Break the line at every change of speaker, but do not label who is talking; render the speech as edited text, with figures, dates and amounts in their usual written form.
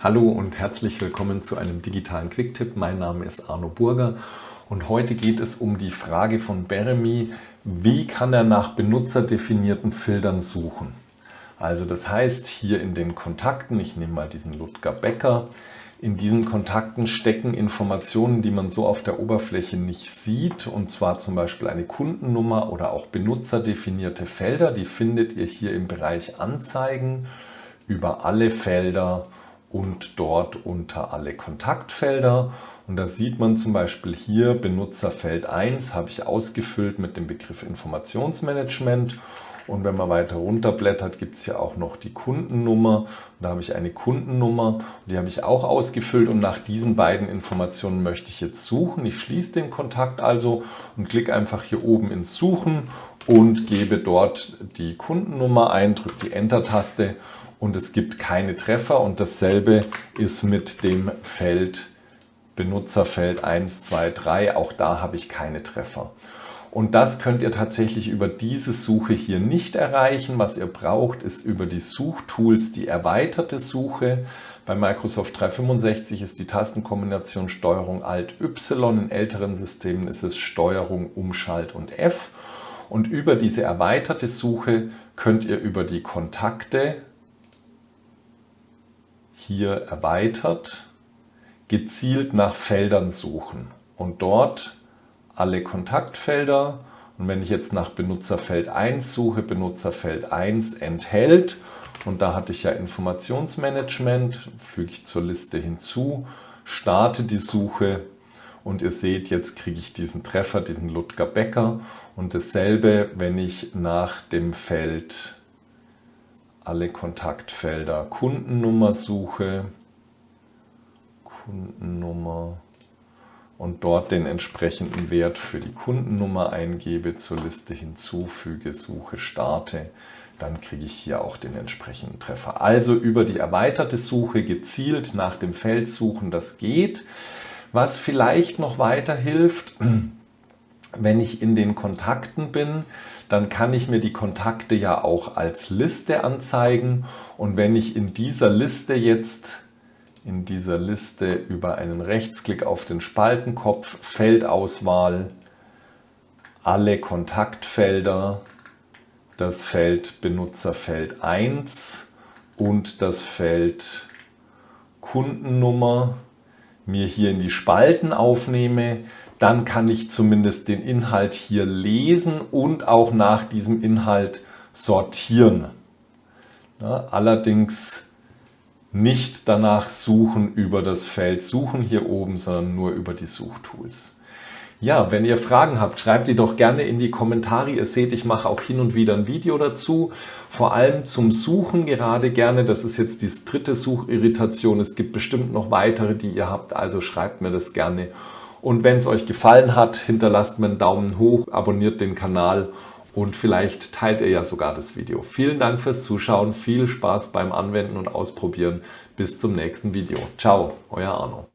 Hallo und herzlich willkommen zu einem digitalen Quick-Tipp. Mein Name ist Arno Burger und heute geht es um die Frage von Beremy, wie kann er nach benutzerdefinierten Filtern suchen? Also das heißt, hier in den Kontakten, ich nehme mal diesen Ludger Becker, in diesen Kontakten stecken Informationen, die man so auf der Oberfläche nicht sieht, und zwar zum Beispiel eine Kundennummer oder auch benutzerdefinierte Felder. Die findet ihr hier im Bereich Anzeigen über alle Felder und dort unter alle Kontaktfelder. Und da sieht man zum Beispiel hier Benutzerfeld 1 habe ich ausgefüllt mit dem Begriff Informationsmanagement. Und wenn man weiter runterblättert, gibt es hier auch noch die Kundennummer. Und da habe ich eine Kundennummer, die habe ich auch ausgefüllt. Und nach diesen beiden Informationen möchte ich jetzt suchen. Ich schließe den Kontakt also und klicke einfach hier oben ins Suchen und gebe dort die Kundennummer ein, drücke die Enter-Taste und es gibt keine Treffer. Und dasselbe ist mit dem Feld Benutzerfeld 1, 2, 3. Auch da habe ich keine Treffer. Und das könnt ihr tatsächlich über diese Suche hier nicht erreichen. Was ihr braucht, ist über die Suchtools die erweiterte Suche. Bei Microsoft 365 ist die Tastenkombination STRG Alt Y, in älteren Systemen ist es STRG Umschalt und F. Und über diese erweiterte Suche könnt ihr über die Kontakte hier erweitert gezielt nach Feldern suchen und dort alle Kontaktfelder, und wenn ich jetzt nach Benutzerfeld 1 suche, Benutzerfeld 1 enthält, und da hatte ich ja Informationsmanagement, füge ich zur Liste hinzu, starte die Suche und ihr seht, jetzt kriege ich diesen Treffer, diesen Ludger Becker, und dasselbe, wenn ich nach dem Feld alle Kontaktfelder Kundennummer suche, Kundennummer, und dort den entsprechenden Wert für die Kundennummer eingebe, zur Liste hinzufüge, Suche starte, dann kriege ich hier auch den entsprechenden Treffer. Also über die erweiterte Suche gezielt nach dem Feld suchen, das geht. Was vielleicht noch weiterhilft, wenn ich in den Kontakten bin, dann kann ich mir die Kontakte ja auch als Liste anzeigen, und wenn ich in dieser Liste jetzt über einen Rechtsklick auf den Spaltenkopf, Feldauswahl, alle Kontaktfelder, das Feld Benutzerfeld 1 und das Feld Kundennummer mir hier in die Spalten aufnehme, dann kann ich zumindest den Inhalt hier lesen und auch nach diesem Inhalt sortieren. Ja, allerdings nicht danach suchen über das Feld Suchen hier oben, sondern nur über die Suchtools. Ja, wenn ihr Fragen habt, schreibt die doch gerne in die Kommentare. Ihr seht, ich mache auch hin und wieder ein Video dazu, vor allem zum Suchen gerade gerne. Das ist jetzt die dritte Suchirritation. Es gibt bestimmt noch weitere, die ihr habt, also schreibt mir das gerne. Und wenn es euch gefallen hat, hinterlasst mir einen Daumen hoch, abonniert den Kanal und vielleicht teilt ihr ja sogar das Video. Vielen Dank fürs Zuschauen, viel Spaß beim Anwenden und Ausprobieren. Bis zum nächsten Video. Ciao, euer Arno.